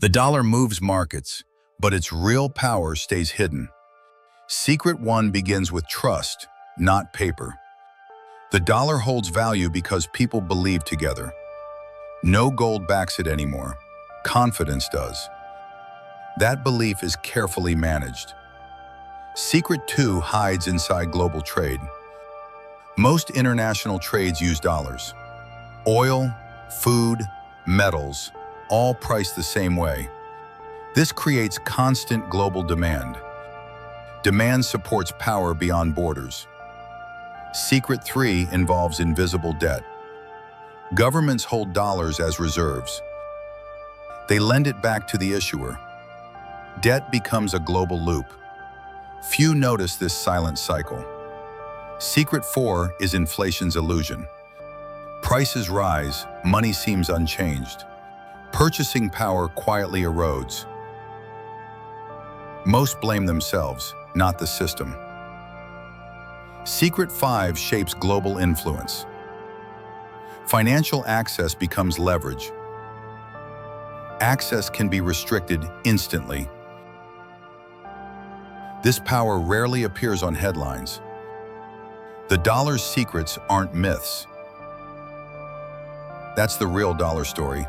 The dollar moves markets, but its real power stays hidden. Secret one begins with trust, not paper. The dollar holds value because people believe together. No gold backs it anymore. Confidence does. That belief is carefully managed. Secret two hides inside global trade. Most international trades use dollars. Oil, food, metals, all priced the same way. This creates constant global demand. Demand supports power beyond borders. Secret three involves invisible debt. Governments hold dollars as reserves. They lend it back to the issuer. Debt becomes a global loop. Few notice this silent cycle. Secret four is inflation's illusion. Prices rise, money seems unchanged. Purchasing power quietly erodes. Most blame themselves, not the system. Secret five shapes global influence. Financial access becomes leverage. Access can be restricted instantly. This power rarely appears on headlines. The dollar's secrets aren't myths. That's the real dollar story.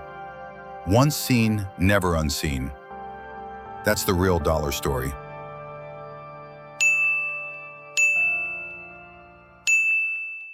Once seen, never unseen. That's the real dollar story.